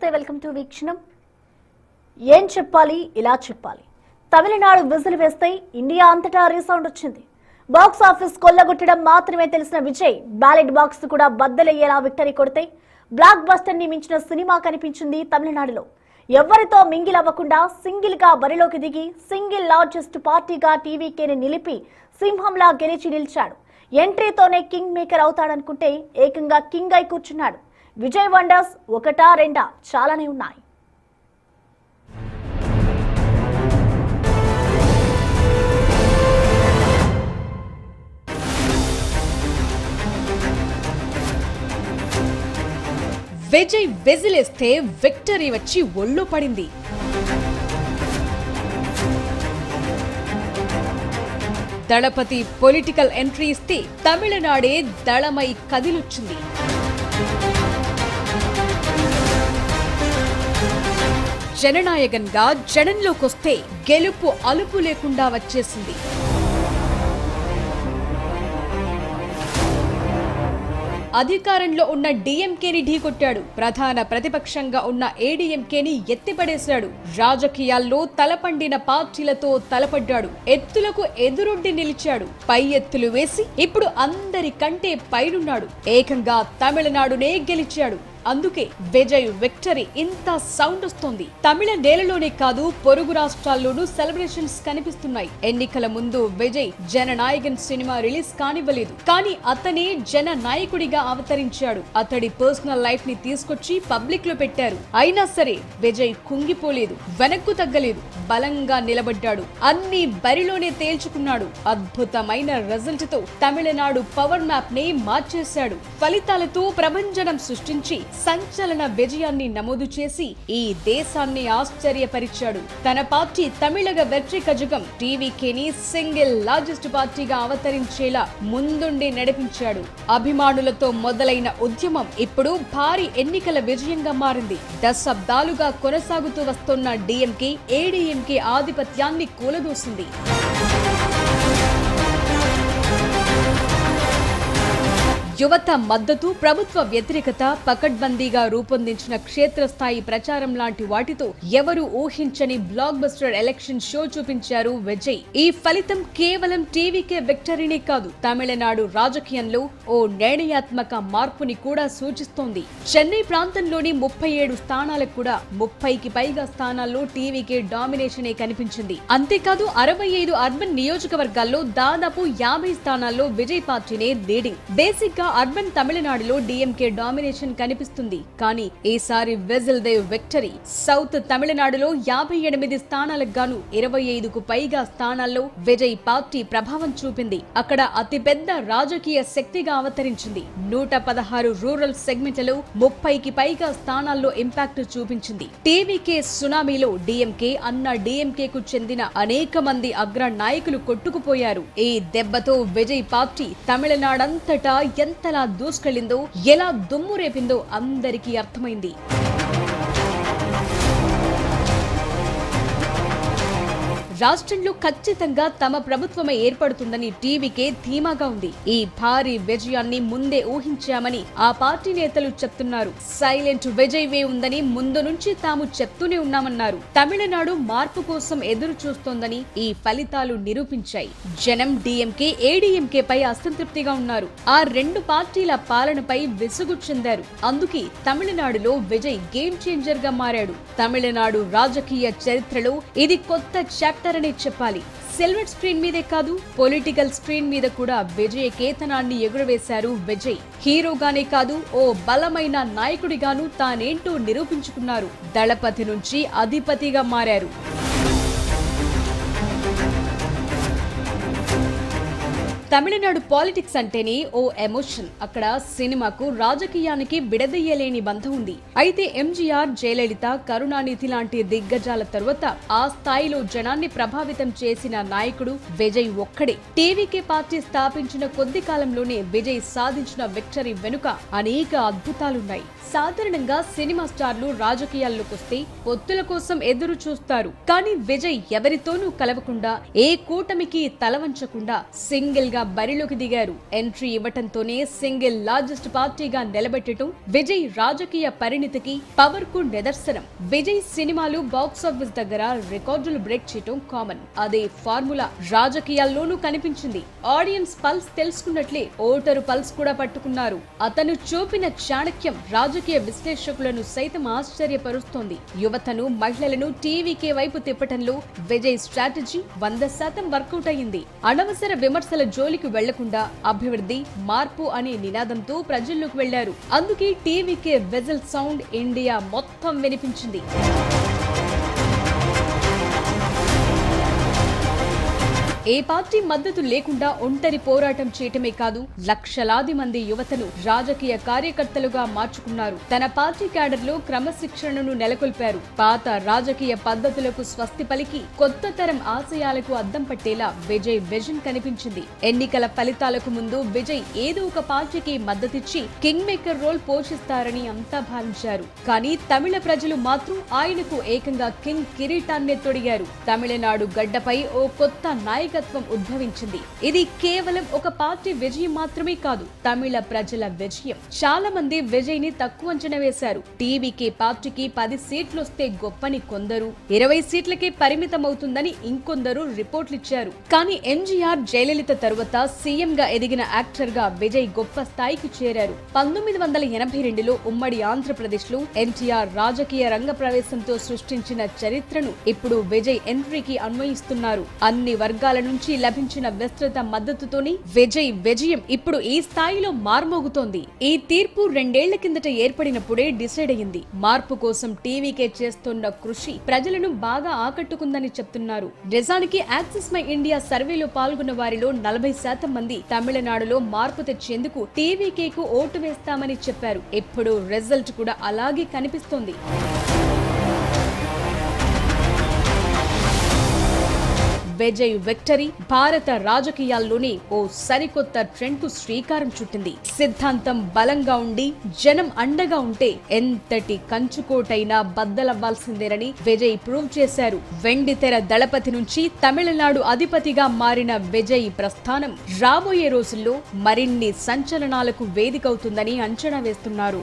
నమస్తే, welcome to వీక్షణం. ఏం చెప్పాలి, ఇలా చెప్పాలి. తమిళనాడు విజిల్ వేస్తే ఇండియా అంతటా రీసౌండ్ వచ్చింది. బాక్స్ ఆఫీస్ కొల్లగొట్టడం మాత్రమే తెలిసిన విజయ్ బ్యాలెట్ బాక్స్ కూడా బద్దలయ్యేలా విక్టరీ కొడితే బ్లాక్ బస్టర్ ని మించిన సినిమా కనిపించింది తమిళనాడులో. ఎవరితో మింగిల్ అవ్వకుండా సింగిల్ గా బరిలోకి దిగి సింగిల్ లార్జెస్ట్ పార్టీగా టీవీకేని నిలిపి సింహంలా గెలిచి నిలిచాడు. ఎంట్రీతోనే కింగ్ మేకర్ అవుతాడనుకుంటే ఏకంగా కింగ్ అయి కూర్చున్నాడు. విజయ్ వండర్స్ ఒకటా రెండా చాలానే ఉన్నాయి. విజయ్ వెజిలేస్తే విక్టరీ వచ్చి ఒళ్ళో పడింది. దళపతి పొలిటికల్ ఎంట్రీ ఇస్తే తమిళనాడే దళమై కదిలొచ్చింది. జననాయకన్గా జనంలోకొస్తే గెలుపు అలుపు లేకుండా వచ్చేసింది. అధికారంలో ఉన్న డీఎంకేని ఢీకొట్టాడు. ప్రధాన ప్రతిపక్షంగా ఉన్న ఏడీఎంకేని ఎత్తిపడేశాడు. రాజకీయాల్లో తలపండిన పార్టీలతో తలపడ్డాడు. ఎత్తులకు ఎదురొడ్డి నిలిచాడు. పై ఎత్తులు వేసి ఇప్పుడు అందరికంటే పైనున్నాడు. ఏకంగా తమిళనాడునే గెలిచాడు. అందుకే విజయ్ విక్టరీ ఇంత సౌండ్ వస్తోంది. తమిళ నేలలోనే కాదు, పొరుగు రాష్ట్రాల్లోనూ సెలబ్రేషన్స్ కనిపిస్తున్నాయి. ఎన్నికల ముందు విజయ్ జననాయకన్ సినిమా రిలీజ్ కానివ్వలేదు. కానీ అతనే జన నాయకుడిగా అవతరించాడు. అతడి పర్సనల్ లైఫ్ ని తీసుకొచ్చి పబ్లిక్ లో పెట్టారు. అయినా సరే విజయ్ కుంగిపోలేదు, వెనక్కు తగ్గలేదు, బలంగా నిలబడ్డాడు. అన్ని బరిలోనే తేల్చుకున్నాడు. అద్భుతమైన రిజల్ట్ తో తమిళనాడు పవర్ మ్యాప్ ని మార్చేశాడు. ఫలితాలతో ప్రభంజనం సృష్టించి సంచలన విజయాన్ని నమోదు చేసి ఈ దేశాన్ని ఆశ్చర్యపరిచాడు. తన పార్టీ తమిళగ వెట్రి కజగం టీవీకేని సింగిల్ లార్జెస్ట్ పార్టీగా అవతరించేలా ముందుండి నడిపించాడు. అభిమానులతో మొదలైన ఉద్యమం ఇప్పుడు భారీ ఎన్నికల విజయంగా మారింది. దశాబ్దాలుగా కొనసాగుతూ వస్తున్న డీఎంకే ఏడీఎంకే ఆధిపత్యాన్ని కూలదోసింది. యువత మద్దతు, ప్రభుత్వ వ్యతిరేకత, పకడ్బందీగా రూపొందించిన క్షేత్రస్థాయి ప్రచారం లాంటి వాటితో ఎవరు ఊహించని బ్లాక్ బస్టర్ ఎలక్షన్ షో చూపించారు విజయ్. ఈ ఫలితం కేవలం టీవీకే విక్టరీనే కాదు, తమిళనాడు రాజకీయంలో ఓ నిర్ణయాత్మక మార్పుని కూడా సూచిస్తోంది. చెన్నై ప్రాంతంలోని 37 స్థానాలకు కూడా 30కి పైగా స్థానాల్లో టీవీకే డామినేషనే కనిపించింది. అంతేకాదు 65 అర్బన్ నియోజకవర్గాల్లో దాదాపు 50 స్థానాల్లో విజయ్ పార్టీనే లీడింగ్. బేసిక్ అర్బన్ తమిళనాడులో డీఎంకే డామినేషన్ కనిపిస్తుంది. కానీ ఈసారి విజిల్ దే విక్టరీ. సౌత్ తమిళనాడులో 58 స్థానాలకు గాను 25కు పైగా స్థానాల్లో విజయ్ పార్టీ ప్రభావం చూపింది. అక్కడ అతిపెద్ద రాజకీయ శక్తిగా అవతరించింది. 116 రూరల్ సెగ్మెంట్లలో 30కి పైగా స్థానాల్లో ఇంపాక్ట్ చూపించింది. టీవీకే సునామీలో డీఎంకే అన్న డీఎంకేకు చెందిన అనేక మంది అగ్ర నాయకులు కొట్టుకుపోయారు. ఈ దెబ్బతో విజయ్ పార్టీ తమిళనాడంతటా ఎంతలా దూసుకెళ్లిందో, ఎలా దుమ్ము రేపిందో అందరికీ అర్థమైంది. రాష్ట్రంలో ఖచ్చితంగా తమ ప్రభుత్వమే ఏర్పడుతుందని టీవీకే ధీమాగా ఉంది. ఈ భారీ విజయాన్ని ముందే ఊహించామని ఆ పార్టీ నేతలు చెప్తున్నారు. సైలెంట్ విజయ్ వే ఉందని ముందు నుంచి తాము చెప్తూనే ఉన్నామన్నారు. తమిళనాడు మార్పు కోసం ఎదురు చూస్తోందని ఈ ఫలితాలు నిరూపించాయి. జనం డీఎంకే ఏడీఎంకే పై అసంతృప్తిగా ఉన్నారు. ఆ రెండు పార్టీల పాలనపై విసుగు చెందారు. అందుకే తమిళనాడులో విజయ్ గేమ్ చేంజర్ గా మారాడు. తమిళనాడు రాజకీయ చరిత్రలో ఇది కొత్త చాప్టర్ అనే చెప్పాలి. సిల్వర్ స్క్రీన్ మీదే కాదు, పొలిటికల్ స్క్రీన్ మీద కూడా విజయ కేతనాన్ని ఎగురవేశారు విజయ్. హీరోగానే కాదు, ఓ బలమైన నాయకుడిగాను తానేంటో నిరూపించుకున్నారు. దళపతి నుంచి అధిపతిగా మారారు. తమిళనాడు పాలిటిక్స్ అంటేనే ఓ ఎమోషన్. అక్కడ సినిమాకు రాజకీయానికి విడదీయలేని బంధం ఉంది. అయితే ఎంజీఆర్, జయలలిత, కరుణానిధి లాంటి దిగ్గజాల తరువాత ఆ స్థాయిలో జనాన్ని ప్రభావితం చేసిన నాయకుడు విజయ్ ఒక్కడే. టీవీకే పార్టీ స్థాపించిన కొద్ది కాలంలోనే విజయ్ సాధించిన విక్టరీ వెనుక అనేక అద్భుతాలున్నాయి. సాధారణంగా సినిమా స్టార్లు రాజకీయాల్లోకొస్తే పొత్తుల కోసం ఎదురు చూస్తారు. కానీ విజయ్ ఎవరితోనూ కలవకుండా, ఏ కూటమికి తలవంచకుండా సింగిల్ గా బరిలోకి దిగారు. ఎంట్రీ ఇవ్వటంతోనే సింగిల్ లార్జెస్ట్ పార్టీగా నిలబెట్టడం విజయ్ రాజకీయ పరిణితికి, పవర్ కు నిదర్శనం. విజయ్ సినిమాలు బాక్సాఫీస్ దగ్గర రికార్డులు బ్రేక్ చేయటం కామన్. అదే ఫార్ములా రాజకీయాల్లోనూ కనిపించింది. ఆడియన్స్ పల్స్ తెలుసుకున్నట్లే ఓటరు పల్స్ కూడా పట్టుకున్నారు. అతను చూపిన చాణక్యం రాజకీయ విశ్లేషకులను సైతం ఆశ్చర్యపరుస్తోంది. యువతను, మహిళలను టీవీకే వైపు తిప్పటంలో విజయ్ స్ట్రాటజీ 100% వర్కౌట్ అయింది. అనవసర విమర్శల జోలికి వెళ్లకుండా అభివృద్ధి, మార్పు అనే నినాదంతో ప్రజల్లోకి వెళ్లారు. అందుకే టీవీకే విజిల్ సౌండ్ ఇండియా మొత్తం వినిపించింది. ఏ పార్టీ మద్దతు లేకుండా ఒంటరి పోరాటం చేయటమే కాదు, లక్షలాది మంది యువతను రాజకీయ కార్యకర్తలుగా మార్చుకున్నారు. తన పార్టీ క్యాడర్లో క్రమశిక్షణను నెలకొల్పారు. పాత రాజకీయ పద్ధతులకు స్వస్తి పలికి కొత్త తరం ఆశయాలకు అద్దం పట్టేలా విజయ్ విజన్ కనిపించింది. ఎన్నికల ఫలితాలకు ముందు విజయ్ ఏదో ఒక పార్టీకి మద్దతిచ్చి కింగ్ మేకర్ రోల్ పోషిస్తారని అంతా భావించారు. కానీ తమిళ ప్రజలు మాత్రం ఆయనకు ఏకంగా కింగ్ కిరీటాన్నే తొడిగారు. తమిళనాడు గడ్డపై ఓ కొత్త నాయకత్వం ఉద్భవించింది. ఇది కేవలం ఒక పార్టీ విజయం మాత్రమే కాదు, తమిళ ప్రజల విజయం. చాలా మంది విజయ్ ని తక్కువ అంచనా వేశారు. టీవీకే పార్టీకి 10 సీట్లు వస్తే గొప్పని కొందరు, 20 సీట్లకే పరిమితమవుతుందని ఇంకొందరు రిపోర్ట్లిచ్చారు. కానీ ఎంజీఆర్, జయలలిత తరువాత సీఎం గా ఎదిగిన యాక్టర్ గా విజయ్ గొప్ప స్థాయికి చేరారు. 1982లో ఉమ్మడి ఆంధ్రప్రదేశ్ లో ఎన్టీఆర్ రాజకీయ రంగ ప్రవేశంతో సృష్టించిన చరిత్రను ఇప్పుడు విజయ్ ఎంట్రీకి అన్వయిస్తున్నారు. అన్ని వర్గాల నుంచి లభించిన విస్తృత మద్దతుతోనే విజయ్ విజయం ఇప్పుడు ఈ స్థాయిలో మార్మోగుతోంది. ఈ తీర్పు 2 ఏళ్ల కిందట ఏర్పడినప్పుడే డిసైడ్ అయింది. మార్పు కోసం టీవీకే చేస్తున్న కృషి ప్రజలను బాగా ఆకట్టుకుందని చెప్తున్నారు. నిజానికి యాక్సిస్ మై ఇండియా సర్వేలో పాల్గొన్న వారిలో 40% మంది తమిళనాడులో మార్పు తెచ్చేందుకు టీవీకేకు ఓటు వేస్తామని చెప్పారు. ఇప్పుడు రిజల్ట్ కూడా అలాగే కనిపిస్తోంది. విజయ్ విక్టరీ భారత రాజకీయాల్లోనే ఓ సరికొత్త ట్రెండ్ కు శ్రీకారం చుట్టింది. సిద్ధాంతం బలంగా ఉండి జనం అండగా ఉంటే ఎంతటి కంచుకోటైనా బద్దలవ్వాల్సిందేనని విజయ్ ప్రూవ్ చేశారు. వెండితెర దళపతి నుంచి తమిళనాడు అధిపతిగా మారిన విజయ్ ప్రస్థానం రాబోయే రోజుల్లో మరిన్ని సంచలనాలకు వేదికవుతుందని అంచనా వేస్తున్నారు.